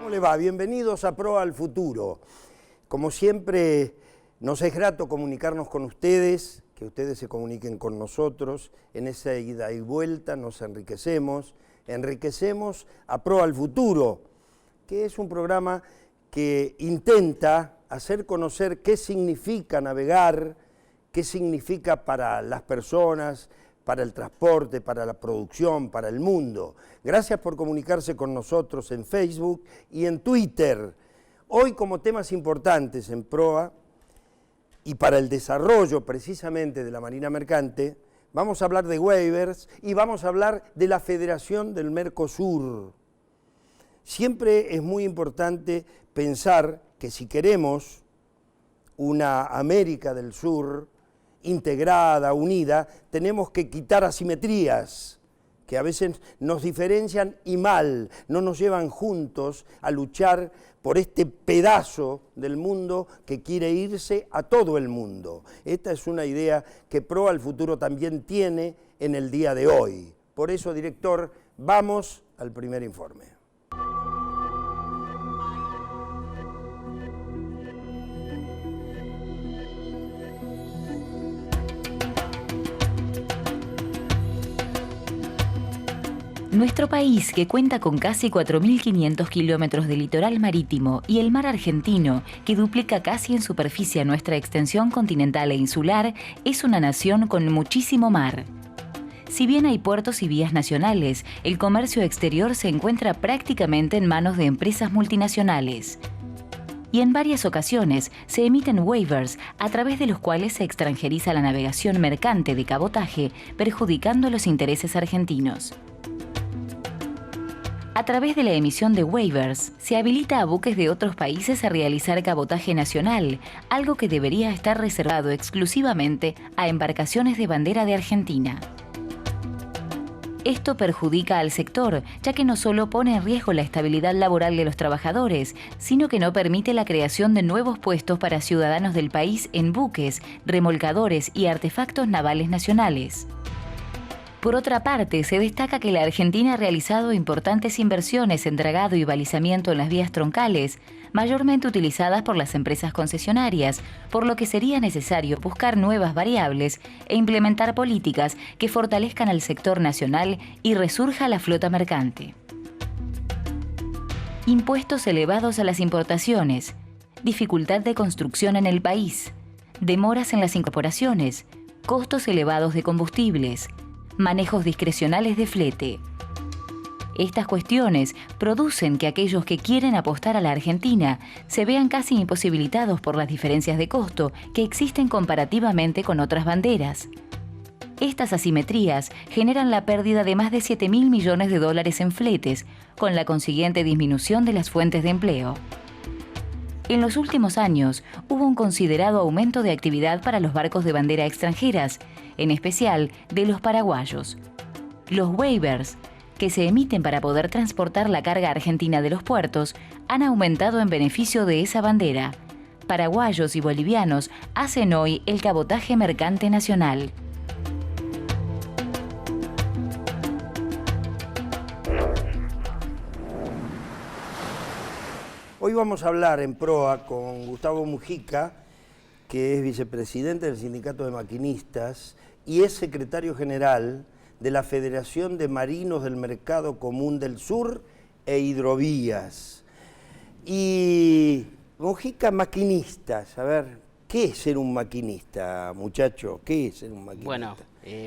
¿Cómo le va? Bienvenidos a Proa al Futuro. Como siempre, nos es grato comunicarnos con ustedes, que ustedes se comuniquen con nosotros. En esa ida y vuelta nos enriquecemos a Proa al Futuro, que es un programa que intenta hacer conocer qué significa navegar, qué significa para las personas, para el transporte, para la producción, para el mundo. Gracias por comunicarse con nosotros en Facebook y en Twitter. Hoy, como temas importantes en Proa y para el desarrollo precisamente de la Marina Mercante, vamos a hablar de waivers y vamos a hablar de la Federación del Mercosur. Siempre es muy importante pensar que si queremos una América del Sur integrada, unida, tenemos que quitar asimetrías que a veces nos diferencian y mal, no nos llevan juntos a luchar por este pedazo del mundo que quiere irse a todo el mundo. Esta es una idea que Proa al Futuro también tiene en el día de hoy. Por eso, director, vamos al primer informe. Nuestro país, que cuenta con casi 4.500 kilómetros de litoral marítimo y el mar argentino, que duplica casi en superficie nuestra extensión continental e insular, es una nación con muchísimo mar. Si bien hay puertos y vías nacionales, el comercio exterior se encuentra prácticamente en manos de empresas multinacionales. Y en varias ocasiones se emiten waivers a través de los cuales se extranjeriza la navegación mercante de cabotaje, perjudicando los intereses argentinos. A través de la emisión de waivers, se habilita a buques de otros países a realizar cabotaje nacional, algo que debería estar reservado exclusivamente a embarcaciones de bandera de Argentina. Esto perjudica al sector, ya que no solo pone en riesgo la estabilidad laboral de los trabajadores, sino que no permite la creación de nuevos puestos para ciudadanos del país en buques, remolcadores y artefactos navales nacionales. Por otra parte, se destaca que la Argentina ha realizado importantes inversiones en dragado y balizamiento en las vías troncales, mayormente utilizadas por las empresas concesionarias, por lo que sería necesario buscar nuevas variables e implementar políticas que fortalezcan al sector nacional y resurja la flota mercante. Impuestos elevados a las importaciones, dificultad de construcción en el país, demoras en las incorporaciones, costos elevados de combustibles, manejos discrecionales de flete. Estas cuestiones producen que aquellos que quieren apostar a la Argentina se vean casi imposibilitados por las diferencias de costo que existen comparativamente con otras banderas. Estas asimetrías generan la pérdida de más de 7.000 millones de dólares en fletes, con la consiguiente disminución de las fuentes de empleo. En los últimos años hubo un considerado aumento de actividad para los barcos de bandera extranjeras, en especial de los paraguayos. Los waivers, que se emiten para poder transportar la carga argentina de los puertos, han aumentado en beneficio de esa bandera. Paraguayos y bolivianos hacen hoy el cabotaje mercante nacional. Hoy vamos a hablar en Proa con Gustavo Mujica, que es vicepresidente del Sindicato de Maquinistas y es secretario general de la Federación de Marinos del Mercado Común del Sur e Hidrovías. Y Mujica, maquinistas, a ver, ¿qué es ser un maquinista, muchacho? ¿Qué es ser un maquinista? Bueno,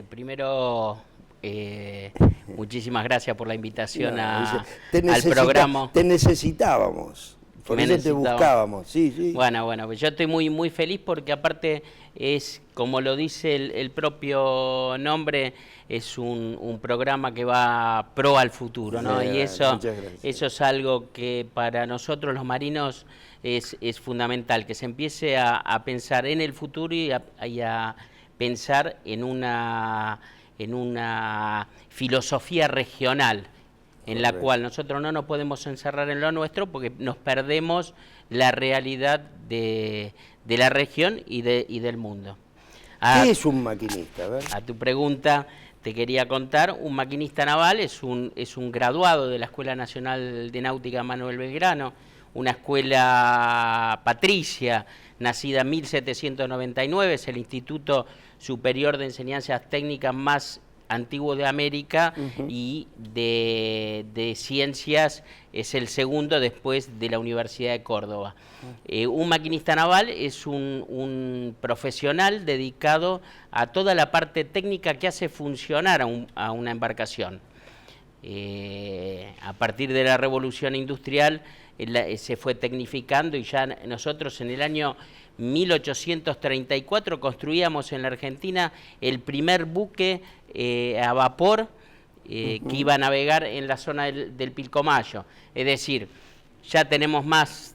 primero muchísimas gracias por la invitación al programa. Te necesitábamos. Por eso te buscábamos, sí, sí. Bueno, pues yo estoy muy, muy feliz porque aparte es, como lo dice el propio nombre, es un programa que va pro al futuro, ¿no? Y eso es algo que para nosotros los marinos es fundamental, que se empiece a pensar en el futuro y a pensar en una filosofía regional, en la cual nosotros no nos podemos encerrar en lo nuestro porque nos perdemos la realidad de la región y del mundo. ¿Qué es un maquinista? A tu pregunta te quería contar, un maquinista naval es un graduado de la Escuela Nacional de Náutica Manuel Belgrano, una escuela patricia, nacida en 1799, es el Instituto Superior de Enseñanzas Técnicas más antiguo de América y de ciencias es el segundo después de la Universidad de Córdoba. Un maquinista naval es un profesional dedicado a toda la parte técnica que hace funcionar a una embarcación. A partir de la Revolución Industrial se fue tecnificando y ya nosotros en el año 1834 construíamos en la Argentina el primer buque a vapor que iba a navegar en la zona del Pilcomayo. Es decir, ya tenemos más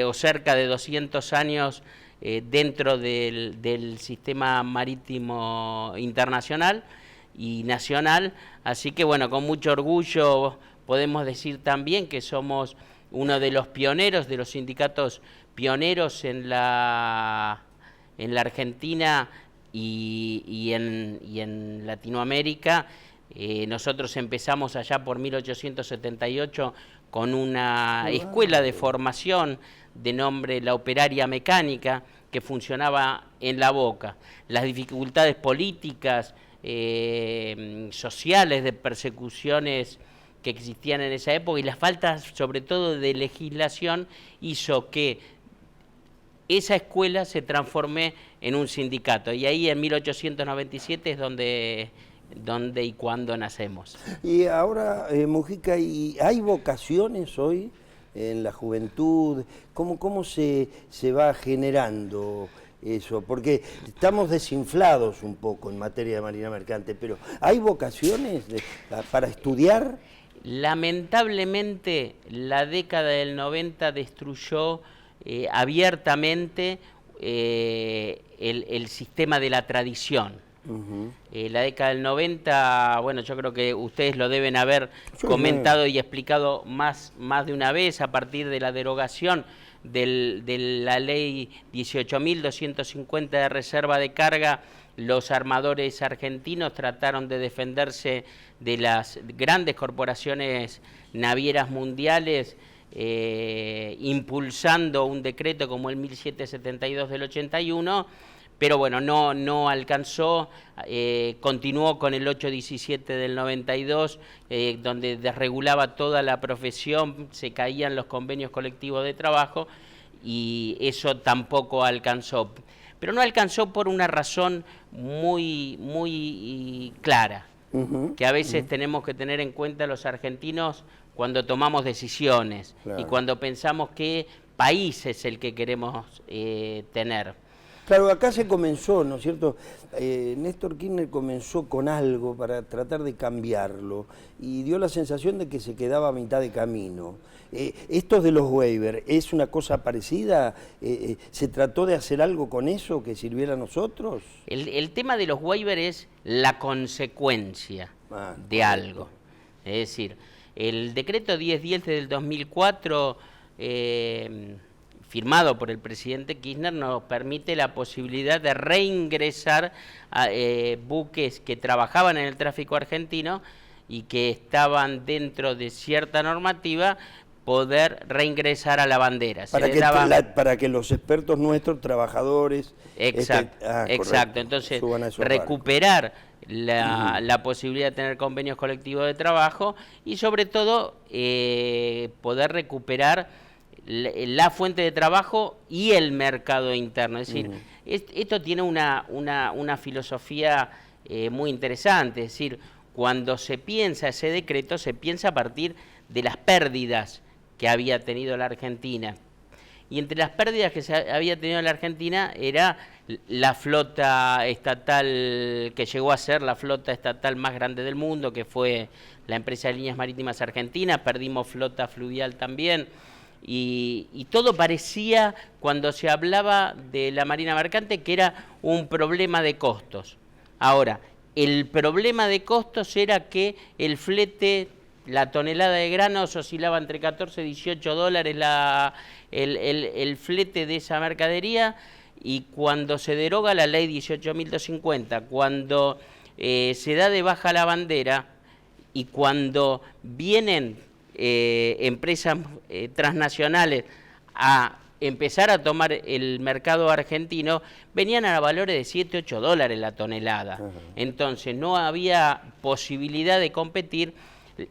o cerca de 200 años dentro del sistema marítimo internacional y nacional, así que bueno, con mucho orgullo podemos decir también que somos uno de los pioneros, de los sindicatos pioneros en la Argentina y en Latinoamérica. Nosotros empezamos allá por 1878 con una escuela de formación de nombre La Operaria Mecánica que funcionaba en La Boca. Las dificultades políticas, sociales, de persecuciones que existían en esa época y la falta sobre todo de legislación hizo que esa escuela se transformé en un sindicato y ahí en 1897 es donde y cuando nacemos. Y ahora, Mujica, ¿hay vocaciones hoy en la juventud? ¿Cómo se va generando eso? Porque estamos desinflados un poco en materia de marina mercante, pero ¿hay vocaciones para estudiar? Lamentablemente, la década del 90 destruyó abiertamente el sistema de la tradición. La década del 90, bueno, yo creo que ustedes lo deben haber comentado y explicado más de una vez a partir de la derogación de la ley 18.250 de reserva de carga. Los armadores argentinos trataron de defenderse de las grandes corporaciones navieras mundiales, impulsando un decreto como el 1772 del 81, pero bueno, no alcanzó, continuó con el 817 del 92, donde desregulaba toda la profesión, se caían los convenios colectivos de trabajo y eso tampoco alcanzó. Pero no alcanzó por una razón muy clara, que a veces tenemos que tener en cuenta los argentinos cuando tomamos decisiones y cuando pensamos qué país es el que queremos tener. Claro, acá se comenzó, ¿no es cierto? Néstor Kirchner comenzó con algo para tratar de cambiarlo y dio la sensación de que se quedaba a mitad de camino. Esto de los waivers, ¿es una cosa parecida? ¿Se trató de hacer algo con eso que sirviera a nosotros? El tema de los waivers es la consecuencia de algo. Es decir, el decreto 1010 del 2004... firmado por el presidente Kirchner, nos permite la posibilidad de reingresar a buques que trabajaban en el tráfico argentino y que estaban dentro de cierta normativa, poder reingresar a la bandera. Para que los expertos nuestros, trabajadores... Exacto. Entonces, recuperar la posibilidad de tener convenios colectivos de trabajo y sobre todo poder recuperar la fuente de trabajo y el mercado interno. Es decir, esto tiene una filosofía muy interesante. Es decir, cuando se piensa ese decreto, se piensa a partir de las pérdidas que había tenido la Argentina. Y entre las pérdidas que se había tenido la Argentina era la flota estatal, que llegó a ser la flota estatal más grande del mundo, que fue la empresa de líneas marítimas argentinas. Perdimos flota fluvial también. Y todo parecía, cuando se hablaba de la marina mercante, que era un problema de costos. Ahora, el problema de costos era que el flete, la tonelada de granos oscilaba entre 14 y 18 dólares el flete de esa mercadería, y cuando se deroga la ley 18.250, cuando se da de baja la bandera y cuando vienen empresas transnacionales a empezar a tomar el mercado argentino, venían a valores de 7, 8 dólares la tonelada. Entonces no había posibilidad de competir.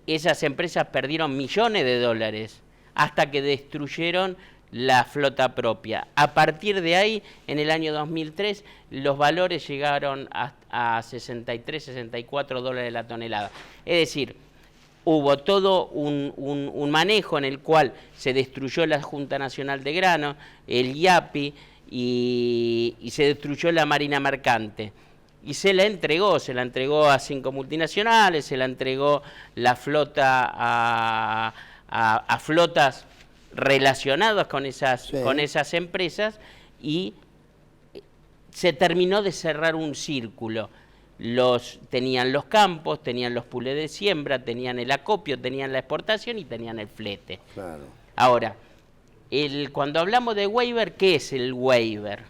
Esas empresas perdieron millones de dólares hasta que destruyeron la flota propia. A partir de ahí, en el año 2003, los valores llegaron a 63, 64 dólares la tonelada. Es decir, hubo todo un manejo en el cual se destruyó la Junta Nacional de Grano, el IAPI, y se destruyó la Marina Mercante. Y se la entregó a 5 multinacionales, se la entregó la flota a flotas relacionadas con esas empresas, y se terminó de cerrar un círculo. Tenían los campos, tenían los pools de siembra, tenían el acopio, tenían la exportación y tenían el flete. Claro. Ahora, cuando hablamos de waiver, ¿qué es el waiver?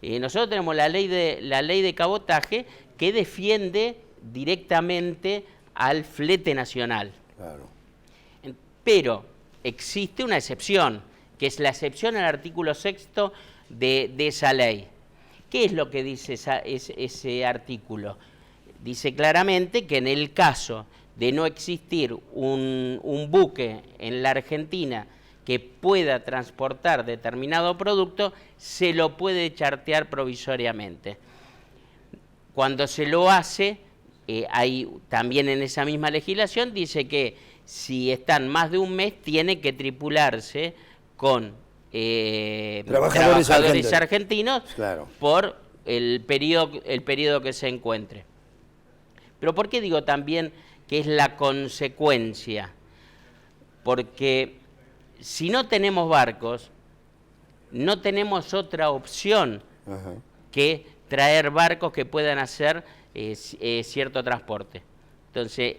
Nosotros tenemos la ley de cabotaje, que defiende directamente al flete nacional. Claro. Pero existe una excepción, que es la excepción al artículo 6º de esa ley. ¿Qué es lo que dice ese artículo? Dice claramente que en el caso de no existir un buque en la Argentina que pueda transportar determinado producto, se lo puede chartear provisoriamente. Cuando se lo hace, hay también en esa misma legislación, dice que si están más de un mes, tiene que tripularse con trabajadores argentinos, claro, por el periodo que se encuentre. Pero ¿por qué digo también que es la consecuencia? Porque si no tenemos barcos, no tenemos otra opción que traer barcos que puedan hacer cierto transporte. Entonces,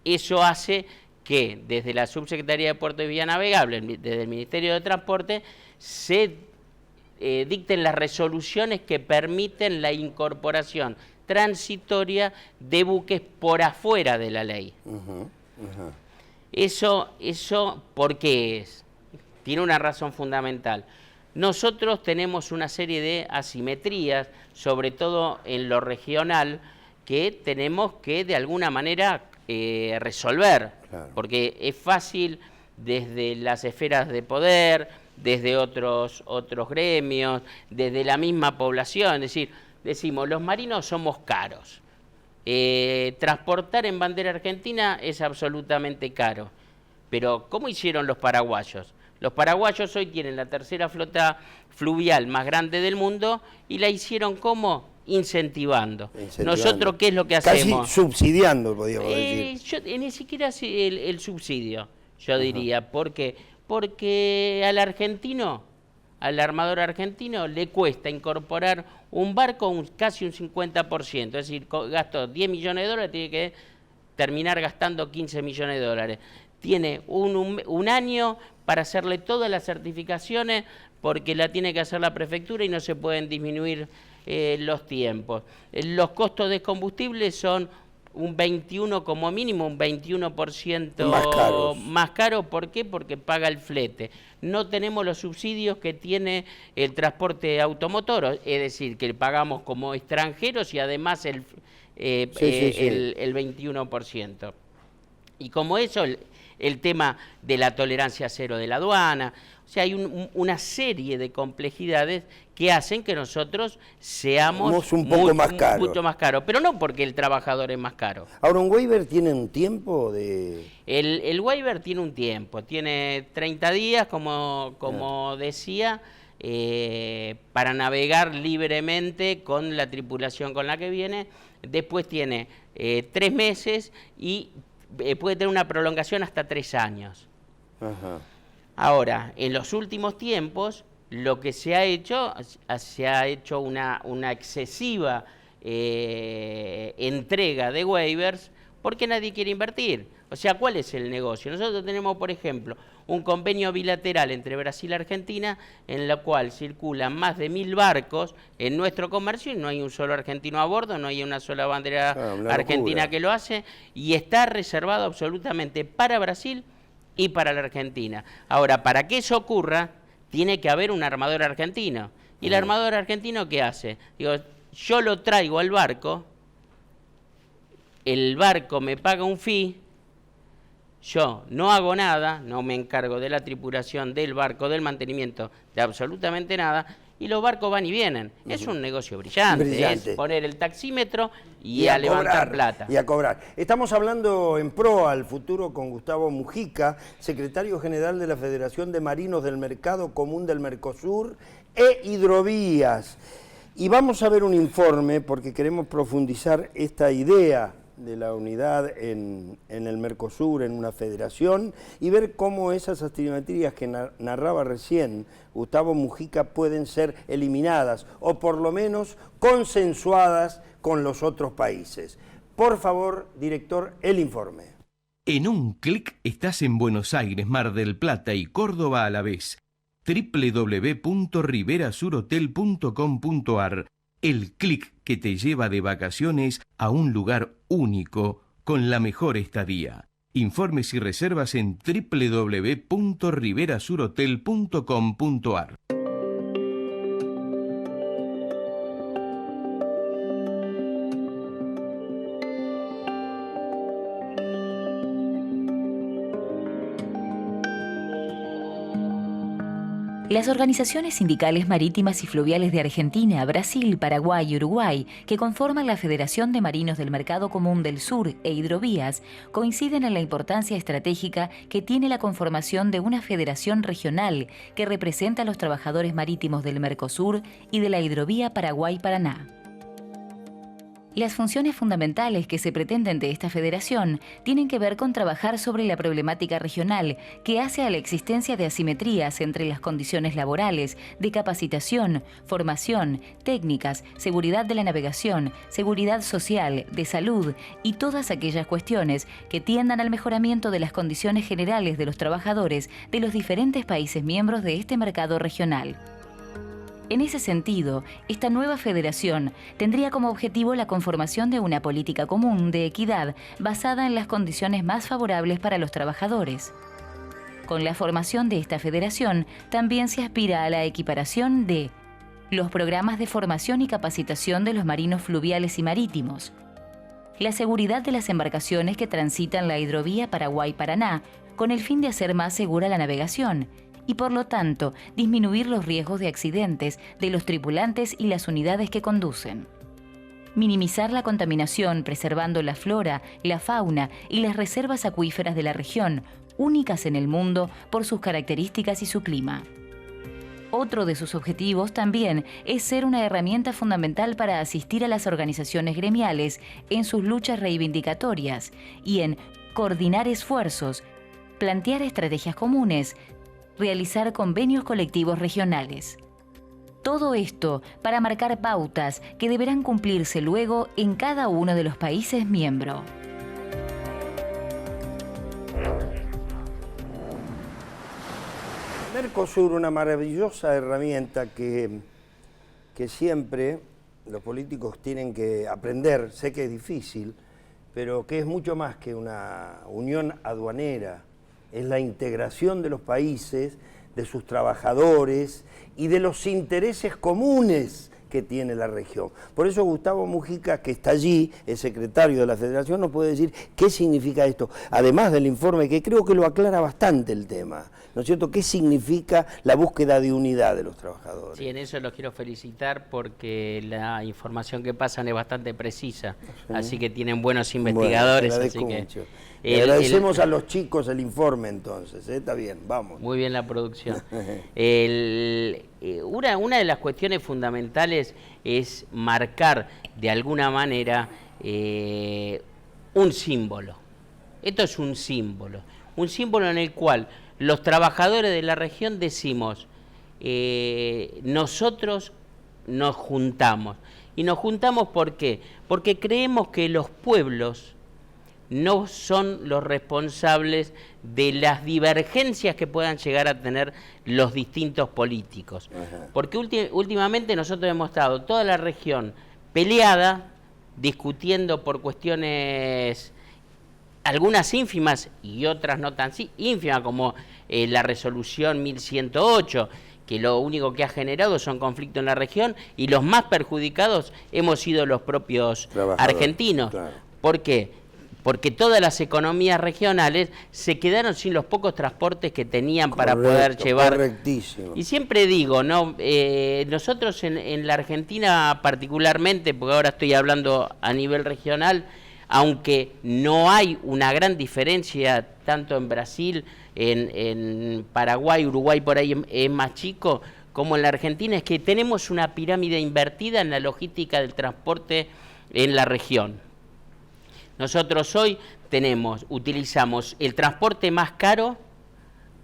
eso hace que desde la Subsecretaría de Puertos y Vías Navegables, desde el Ministerio de Transporte, se dicten las resoluciones que permiten la incorporación transitoria de buques por afuera de la ley. Eso, ¿por qué es? Tiene una razón fundamental. Nosotros tenemos una serie de asimetrías, sobre todo en lo regional, que tenemos que de alguna manera resolver, claro, porque es fácil desde las esferas de poder, desde otros gremios, desde la misma población, es decir, decimos, los marinos somos caros, transportar en bandera argentina es absolutamente caro, pero ¿cómo hicieron los paraguayos? Los paraguayos hoy tienen la tercera flota fluvial más grande del mundo, y la hicieron ¿cómo? Incentivando. Nosotros, ¿qué es lo que hacemos? Casi subsidiando, podríamos decir. Ni siquiera el subsidio, yo diría. ¿Por qué? Porque al argentino, al armador argentino, le cuesta incorporar un barco casi un 50%. Es decir, gastó 10 millones de dólares, tiene que terminar gastando 15 millones de dólares. Tiene un año para hacerle todas las certificaciones, porque la tiene que hacer la prefectura y no se pueden disminuir los tiempos. Los costos de combustible son un 21, como mínimo un 21% más caro. ¿Por qué? Porque paga el flete. No tenemos los subsidios que tiene el transporte automotor, es decir, que pagamos como extranjeros y además el 21%. Y como eso, el tema de la tolerancia cero de la aduana, o sea, hay una serie de complejidades que hacen que nosotros seamos un poco más caros. Mucho más caros, pero no porque el trabajador es más caro. Ahora, ¿un waiver tiene un tiempo de...? El waiver tiene un tiempo, tiene 30 días, como decía, para navegar libremente con la tripulación con la que viene. Después tiene 3 meses y puede tener una prolongación hasta 3 años. Ajá. Ahora, en los últimos tiempos, lo que se ha hecho una excesiva entrega de waivers porque nadie quiere invertir. O sea, ¿cuál es el negocio? Nosotros tenemos, por ejemplo, un convenio bilateral entre Brasil y Argentina en la cual circulan más de 1000 barcos en nuestro comercio y no hay un solo argentino a bordo, no hay una sola bandera argentina que lo hace, y está reservado absolutamente para Brasil y para la Argentina. Ahora, para que eso ocurra, tiene que haber un armador argentino. ¿Y el armador argentino qué hace? Digo, yo lo traigo al barco, el barco me paga un fee, yo no hago nada, no me encargo de la tripulación del barco, del mantenimiento, de absolutamente nada, y los barcos van y vienen. Es un negocio brillante, es poner el taxímetro y a levantar plata. Y a cobrar. Estamos hablando en Pro al Futuro con Gustavo Mujica, secretario general de la Federación de Marinos del Mercado Común del Mercosur e Hidrovías. Y vamos a ver un informe porque queremos profundizar esta idea de la unidad en el Mercosur, en una federación, y ver cómo esas asimetrías que narraba recién Gustavo Mujica pueden ser eliminadas o por lo menos consensuadas con los otros países. Por favor, director, el informe. En un clic estás en Buenos Aires, Mar del Plata y Córdoba a la vez. www.riverasurotel.com.ar. El clic que te lleva de vacaciones a un lugar único con la mejor estadía. Informes y reservas en www.riverasurotel.com.ar. Las organizaciones sindicales marítimas y fluviales de Argentina, Brasil, Paraguay y Uruguay, que conforman la Federación de Marinos del Mercado Común del Sur e Hidrovías, coinciden en la importancia estratégica que tiene la conformación de una federación regional que representa a los trabajadores marítimos del Mercosur y de la hidrovía Paraguay-Paraná. Las funciones fundamentales que se pretenden de esta federación tienen que ver con trabajar sobre la problemática regional que hace a la existencia de asimetrías entre las condiciones laborales, de capacitación, formación, técnicas, seguridad de la navegación, seguridad social, de salud y todas aquellas cuestiones que tiendan al mejoramiento de las condiciones generales de los trabajadores de los diferentes países miembros de este mercado regional. En ese sentido, esta nueva federación tendría como objetivo la conformación de una política común de equidad basada en las condiciones más favorables para los trabajadores. Con la formación de esta federación, también se aspira a la equiparación de los programas de formación y capacitación de los marinos fluviales y marítimos, la seguridad de las embarcaciones que transitan la hidrovía Paraguay-Paraná, con el fin de hacer más segura la navegación, y por lo tanto disminuir los riesgos de accidentes de los tripulantes y las unidades que conducen. Minimizar la contaminación preservando la flora, la fauna y las reservas acuíferas de la región, únicas en el mundo por sus características y su clima. Otro de sus objetivos también es ser una herramienta fundamental para asistir a las organizaciones gremiales en sus luchas reivindicatorias y en coordinar esfuerzos, plantear estrategias comunes, realizar convenios colectivos regionales. Todo esto para marcar pautas que deberán cumplirse luego en cada uno de los países miembros. Mercosur, una maravillosa herramienta que siempre los políticos tienen que aprender, sé que es difícil, pero que es mucho más que una unión aduanera. Es la integración de los países, de sus trabajadores y de los intereses comunes que tiene la región. Por eso Gustavo Mujica, que está allí, el secretario de la Federación, nos puede decir qué significa esto, además del informe que creo que lo aclara bastante el tema, ¿no es cierto? ¿Qué significa la búsqueda de unidad de los trabajadores? Sí, en eso los quiero felicitar porque la información que pasan es bastante precisa, así que tienen buenos investigadores. Bueno, así que mucho. Agradecemos a los chicos el informe entonces, está bien, vamos. Muy bien la producción. Una de las cuestiones fundamentales es marcar de alguna manera un símbolo. Esto es un símbolo en el cual los trabajadores de la región decimos, nosotros nos juntamos. ¿Y nos juntamos por qué? Porque creemos que los pueblos no son los responsables de las divergencias que puedan llegar a tener los distintos políticos. Ajá. Porque últimamente nosotros hemos estado toda la región peleada, discutiendo por cuestiones, algunas ínfimas y otras no tan ínfimas, como la resolución 1108, que lo único que ha generado son conflictos en la región, y los más perjudicados hemos sido los propios argentinos. Claro. ¿Por qué? Porque todas las economías regionales se quedaron sin los pocos transportes que tenían para poder llevar. Correctísimo. Y siempre digo, ¿no? Nosotros en la Argentina particularmente, porque ahora estoy hablando a nivel regional, aunque no hay una gran diferencia tanto en Brasil, en Paraguay, Uruguay por ahí es más chico, como en la Argentina, es que tenemos una pirámide invertida en la logística del transporte en la región. Nosotros hoy utilizamos el transporte más caro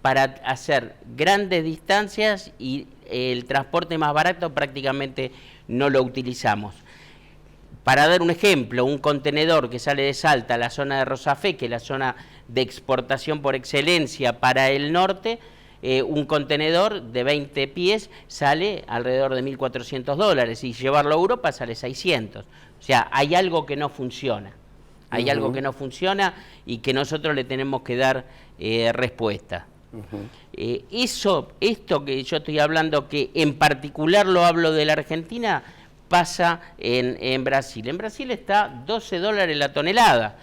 para hacer grandes distancias y el transporte más barato prácticamente no lo utilizamos. Para dar un ejemplo, un contenedor que sale de Salta a la zona de Rosafé, que es la zona de exportación por excelencia para el norte, un contenedor de 20 pies sale alrededor de $1.400 y llevarlo a Europa sale 600. O sea, hay algo que no funciona. Hay algo que no funciona y que nosotros le tenemos que dar respuesta. Esto que yo estoy hablando, que en particular lo hablo de la Argentina, pasa en Brasil. En Brasil está $12 la tonelada.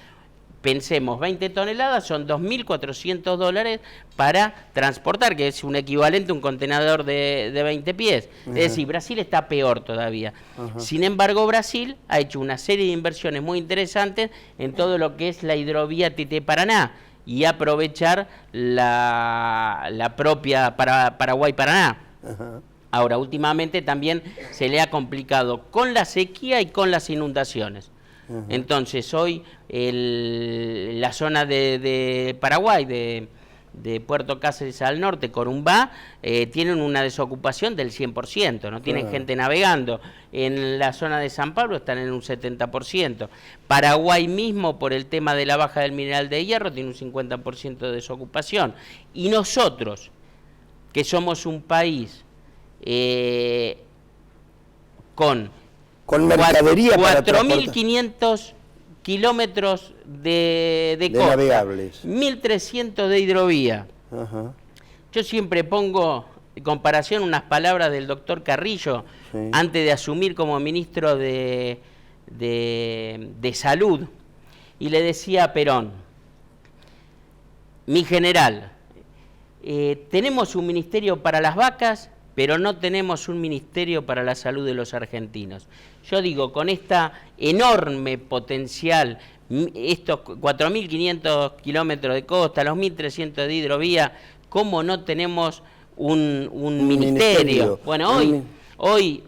Pensemos, 20 toneladas son $2.400 para transportar, que es un equivalente a un contenedor de 20 pies. Es decir, Brasil está peor todavía. Sin embargo, Brasil ha hecho una serie de inversiones muy interesantes en todo lo que es la hidrovía TT-Paraná y aprovechar la propia Paraguay-Paraná. Ahora, últimamente también se le ha complicado con la sequía y con las inundaciones. Entonces, hoy la zona de Paraguay, de Puerto Cáceres al norte, Corumbá, tienen una desocupación del 100%, no tienen gente navegando. En la zona de San Pablo están en un 70%. Paraguay mismo, por el tema de la baja del mineral de hierro, tiene un 50% de desocupación. Y nosotros, que somos un país con mercadería 4.500 kilómetros de costa, navegables, 1.300 de hidrovía. Yo siempre pongo en comparación unas palabras del doctor Carrillo, antes de asumir como ministro de Salud, y le decía a Perón: mi general, tenemos un ministerio para las vacas, pero no tenemos un ministerio para la salud de los argentinos. Yo digo, con esta enorme potencial, estos 4.500 kilómetros de costa, los 1.300 de hidrovía, ¿cómo no tenemos un ministerio? Bueno, hoy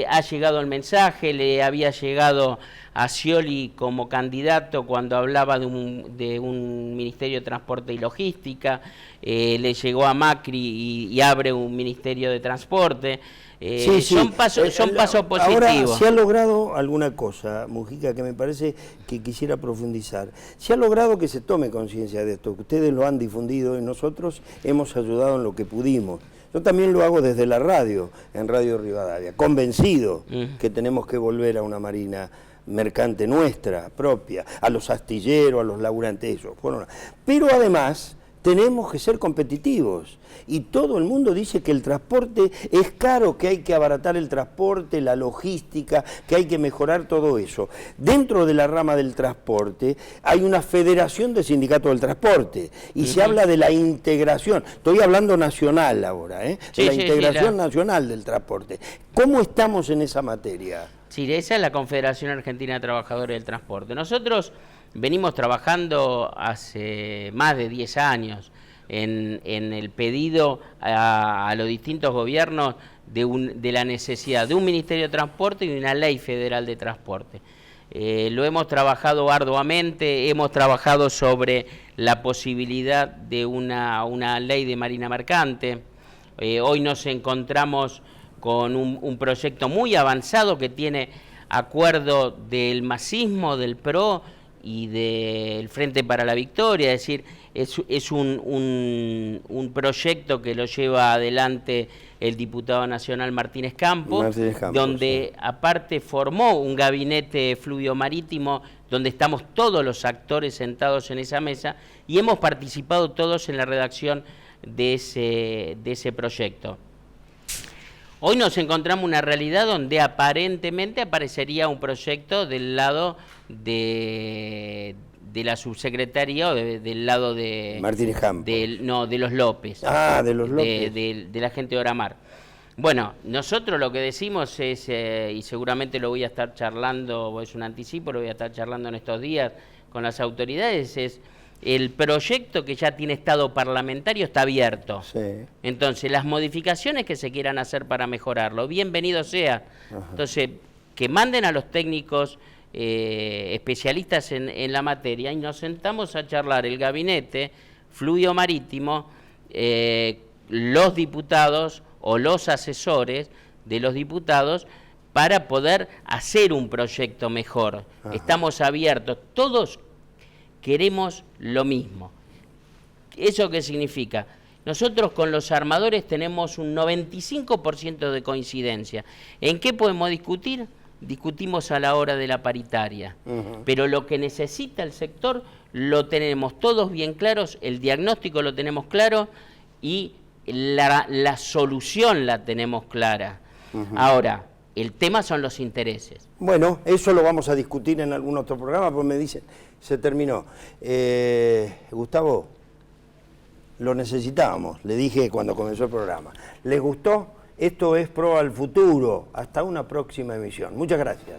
ha llegado el mensaje, le había llegado a Scioli como candidato cuando hablaba de un Ministerio de Transporte y Logística, le llegó a Macri y abre un Ministerio de Transporte. Son pasos positivos. Ahora, ¿se ha logrado alguna cosa, Mujica, que me parece que quisiera profundizar? Se ha logrado que se tome conciencia de esto, que ustedes lo han difundido y nosotros hemos ayudado en lo que pudimos. Yo también lo hago desde la radio, en Radio Rivadavia, convencido que tenemos que volver a una marina mercante nuestra, propia, a los astilleros, a los laburantes, eso. Pero además tenemos que ser competitivos. Y todo el mundo dice que el transporte es caro, que hay que abaratar el transporte, la logística, que hay que mejorar todo eso. Dentro de la rama del transporte hay una federación de sindicatos del transporte y se habla de la integración. Estoy hablando nacional ahora, ¿eh? Sí, la sí, integración nacional del transporte. ¿Cómo estamos en esa materia? Sí, esa es la Confederación Argentina de Trabajadores del Transporte. Nosotros venimos trabajando hace más de 10 años en el pedido a los distintos gobiernos de la necesidad de un Ministerio de Transporte y una ley federal de transporte. Lo hemos trabajado arduamente, hemos trabajado sobre la posibilidad de una ley de marina mercante. Hoy nos encontramos con un proyecto muy avanzado que tiene acuerdo del masismo, del PRO y del Frente para la Victoria, es decir, es un proyecto que lo lleva adelante el diputado nacional Martínez Campos, donde sí, aparte formó un gabinete fluvido marítimo donde estamos todos los actores sentados en esa mesa y hemos participado todos en la redacción de ese proyecto. Hoy nos encontramos una realidad donde aparentemente aparecería un proyecto del lado de la subsecretaría o del lado de Martínez Campos. No, de los López. Ah, de los López. De la gente de Oramar. Bueno, nosotros lo que decimos es, y seguramente lo voy a estar charlando, o es un anticipo, lo voy a estar charlando en estos días con las autoridades, es el proyecto que ya tiene estado parlamentario está abierto. Sí. Entonces, las modificaciones que se quieran hacer para mejorarlo, bienvenido sea. Ajá. Entonces, que manden a los técnicos especialistas en la materia y nos sentamos a charlar el gabinete fluvido marítimo, los diputados o los asesores de los diputados para poder hacer un proyecto mejor. Ajá. Estamos abiertos, todos queremos lo mismo. ¿Eso qué significa? Nosotros con los armadores tenemos un 95% de coincidencia. ¿En qué podemos discutir? Discutimos a la hora de la paritaria. Pero lo que necesita el sector lo tenemos todos bien claros, el diagnóstico lo tenemos claro y la solución la tenemos clara. Ahora, el tema son los intereses. Bueno, eso lo vamos a discutir en algún otro programa, porque me dicen, se terminó. Gustavo, lo necesitábamos, le dije cuando comenzó el programa. ¿Les gustó? Esto es Pro al Futuro. Hasta una próxima emisión. Muchas gracias.